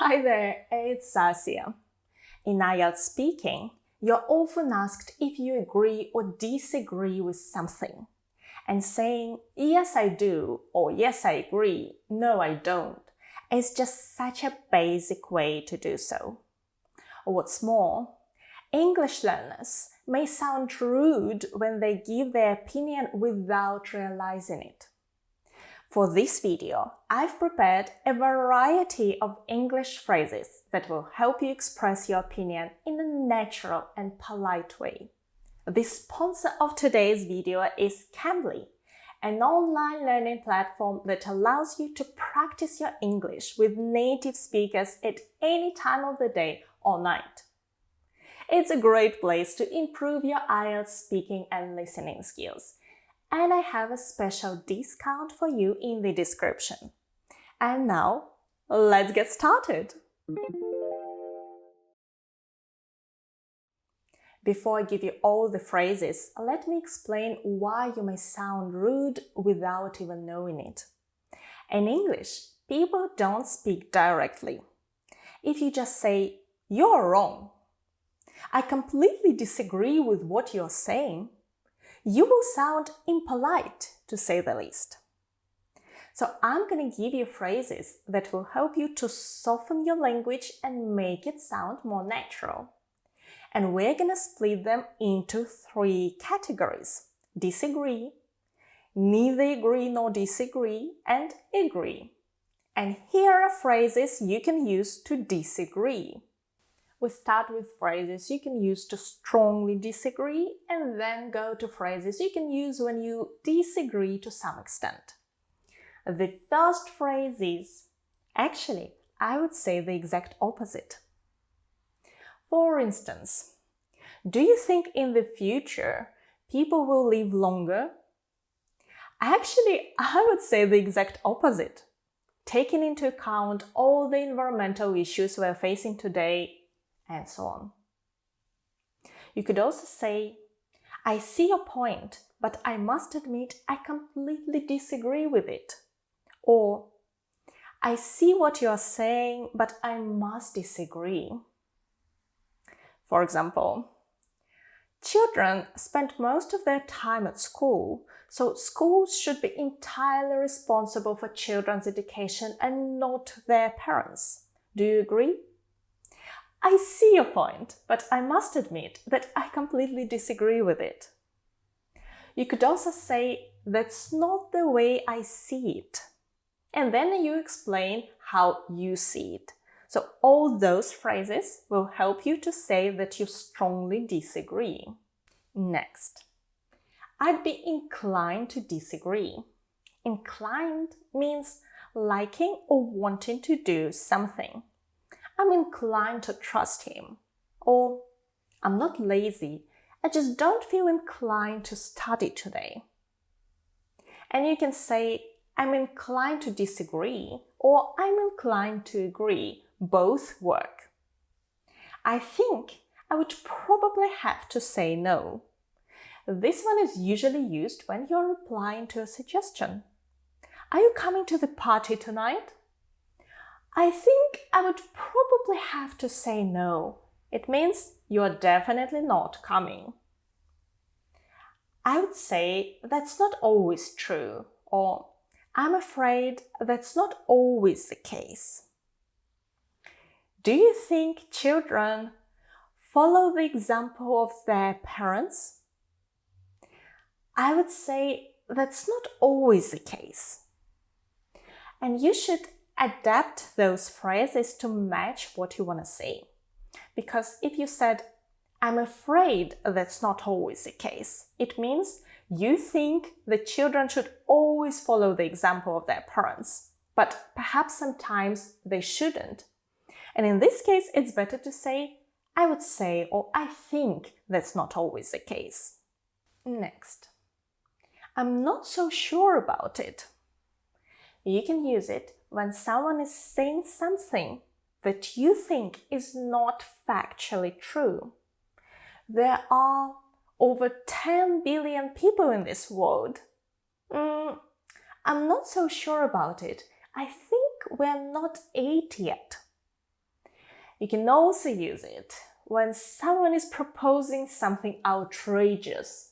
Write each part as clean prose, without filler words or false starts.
Hi there, it's Sasia. In IELTS Speaking, you're often asked if you agree or disagree with something. And saying, yes I do, or yes I agree, no I don't, is just such a basic way to do so. What's more, English learners may sound rude when they give their opinion without realizing it. For this video, I've prepared a variety of English phrases that will help you express your opinion in a natural and polite way. The sponsor of today's video is Cambly, an online learning platform that allows you to practice your English with native speakers at any time of the day or night. It's a great place to improve your IELTS speaking and listening skills. And I have a special discount for you in the description. And now, let's get started! Before I give you all the phrases, let me explain why you may sound rude without even knowing it. In English, people don't speak directly. If you just say, "You're wrong," "I completely disagree with what you're saying," you will sound impolite, to say the least. So I'm going to give you phrases that will help you to soften your language and make it sound more natural. And we're going to split them into 3 categories: disagree, neither agree nor disagree, and agree. And here are phrases you can use to disagree. We start with phrases you can use to strongly disagree and then go to phrases you can use when you disagree to some extent. The first phrase is, actually, I would say the exact opposite. For instance, do you think in the future people will live longer? Actually, I would say the exact opposite. Taking into account all the environmental issues we're facing today, and so on. You could also say, I see your point, but I must admit I completely disagree with it. Or, I see what you are saying, but I must disagree. For example, children spend most of their time at school, so schools should be entirely responsible for children's education and not their parents. Do you agree? I see your point, but I must admit that I completely disagree with it. You could also say, that's not the way I see it. And then you explain how you see it. So all those phrases will help you to say that you strongly disagree. Next, I'd be inclined to disagree. Inclined means liking or wanting to do something. I'm inclined to trust him. Or, I'm not lazy, I just don't feel inclined to study today. And you can say, I'm inclined to disagree, or I'm inclined to agree. Both work. I think I would probably have to say no. This one is usually used when you're replying to a suggestion. Are you coming to the party tonight? I think I would probably have to say no. It means you're definitely not coming. I would say that's not always true, or I'm afraid that's not always the case. Do you think children follow the example of their parents? I would say that's not always the case. And you should adapt those phrases to match what you want to say. Because if you said, I'm afraid that's not always the case, it means you think the children should always follow the example of their parents, but perhaps sometimes they shouldn't. And in this case, it's better to say, I would say, or I think that's not always the case. Next, I'm not so sure about it. You can use it when someone is saying something that you think is not factually true. There are over 10 billion people in this world. I'm not so sure about it. I think we're not 8 yet. You can also use it when someone is proposing something outrageous.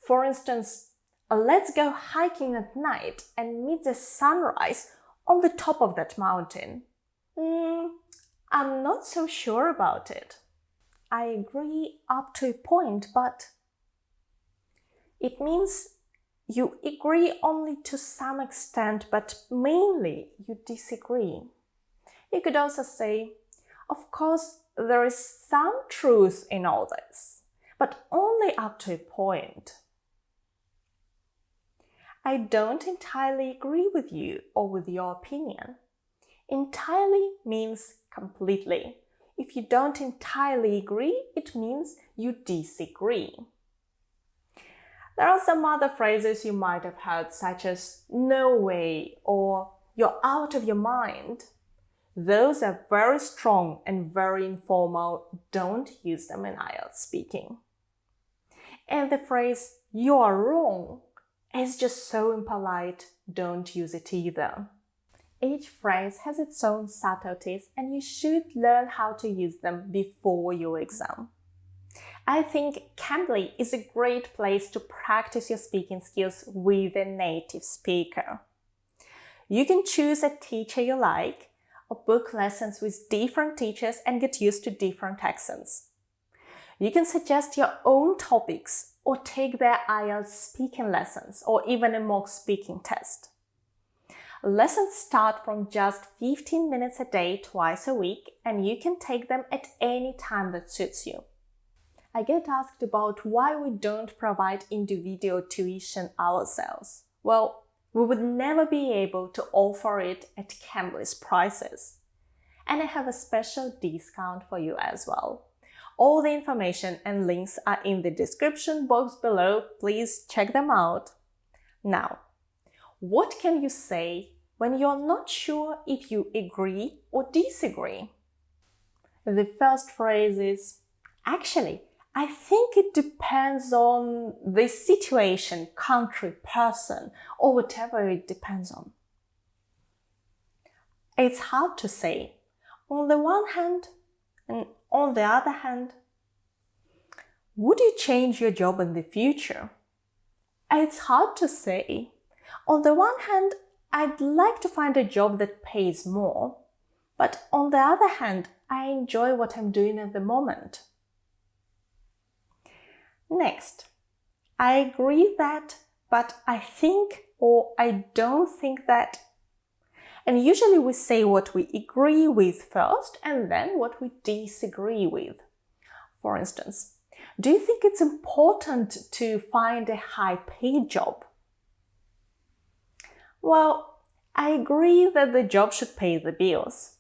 For instance, let's go hiking at night and meet the sunrise on the top of that mountain. I'm not so sure about it. I agree up to a point, but it means you agree only to some extent, but mainly you disagree. You could also say, of course, there is some truth in all this, but only up to a point. I don't entirely agree with you or with your opinion. Entirely means completely. If you don't entirely agree, it means you disagree. There are some other phrases you might have heard, such as no way or you're out of your mind. Those are very strong and very informal. Don't use them in IELTS speaking. And the phrase you are wrong is just so impolite. Don't use it either. Each phrase has its own subtleties and you should learn how to use them before your exam. I think Cambly is a great place to practice your speaking skills with a native speaker. You can choose a teacher you like or book lessons with different teachers and get used to different accents. You can suggest your own topics or take their IELTS speaking lessons or even a mock speaking test. Lessons start from just 15 minutes a day, twice a week, and you can take them at any time that suits you. I get asked about why we don't provide individual tuition ourselves. Well, we would never be able to offer it at Cambly's prices. And I have a special discount for you as well. All the information and links are in the description box below. Please check them out. Now, what can you say when you're not sure if you agree or disagree? The first phrase is, actually, I think it depends on the situation, country, person, or whatever it depends on. It's hard to say. On the one hand, and on the other hand, would you change your job in the future? It's hard to say. On the one hand, I'd like to find a job that pays more, but on the other hand, I enjoy what I'm doing at the moment. Next, I agree that, but I think or I don't think that. And usually we say what we agree with first and then what we disagree with. For instance, do you think it's important to find a high-paid job? Well, I agree that the job should pay the bills,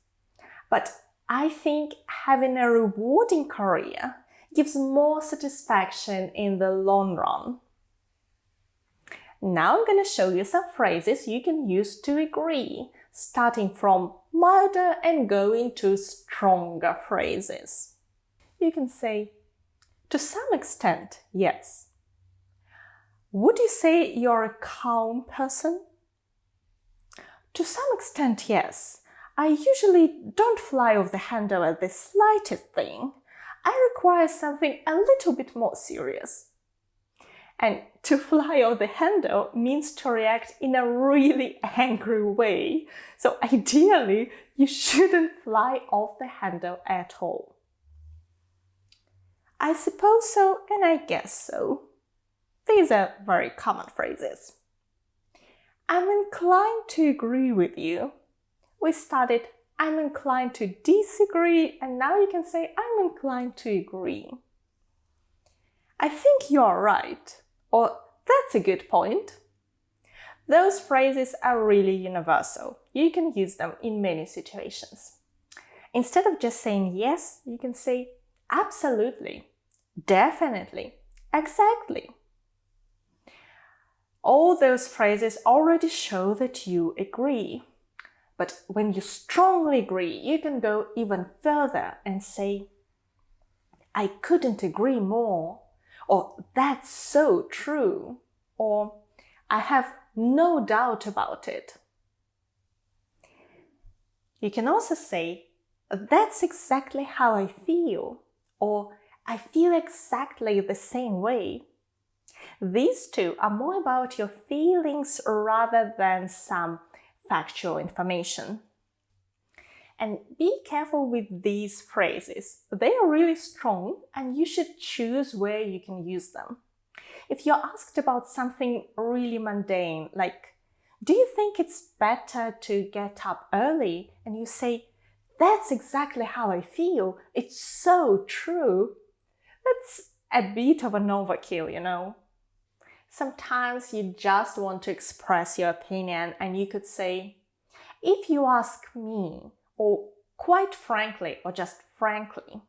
but I think having a rewarding career gives more satisfaction in the long run. Now I'm going to show you some phrases you can use to agree, starting from milder and going to stronger phrases. You can say, to some extent, yes. Would you say you're a calm person? To some extent, yes. I usually don't fly off the handle at the slightest thing. I require something a little bit more serious. And to fly off the handle means to react in a really angry way. So ideally, you shouldn't fly off the handle at all. I suppose so, and I guess so. These are very common phrases. I'm inclined to agree with you. We started, I'm inclined to disagree, and now you can say, I'm inclined to agree. I think you're right, or that's a good point. Those phrases are really universal. You can use them in many situations. Instead of just saying yes, you can say absolutely, definitely, exactly. All those phrases already show that you agree. But when you strongly agree, you can go even further and say, I couldn't agree more, or that's so true, or I have no doubt about it. You can also say, "That's exactly how I feel," or "I feel exactly the same way." These two are more about your feelings rather than some factual information. And be careful with these phrases. They are really strong and you should choose where you can use them. If you're asked about something really mundane, like, "Do you think it's better to get up early?" and you say, "That's exactly how I feel. It's so true." That's a bit of an overkill, you know. Sometimes you just want to express your opinion and you could say, "If you ask me," or "quite frankly," or just "frankly."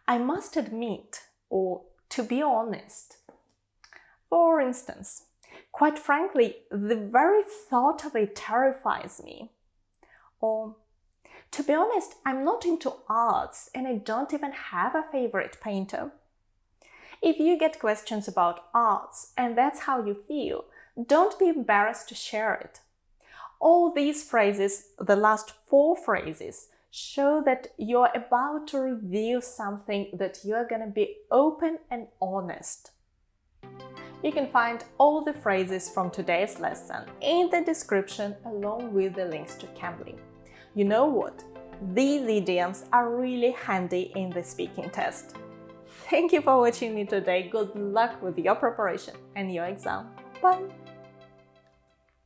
"I must admit," or "to be honest." For instance, "Quite frankly, the very thought of it terrifies me." Or, "To be honest, I'm not into arts and I don't even have a favorite painter." If you get questions about arts and that's how you feel, don't be embarrassed to share it. All these phrases, the last 4 phrases, show that you're about to reveal something, that you're going to be open and honest. You can find all the phrases from today's lesson in the description along with the links to Cambly. You know what? These idioms are really handy in the speaking test. Thank you for watching me today. Good luck with your preparation and your exam. Bye!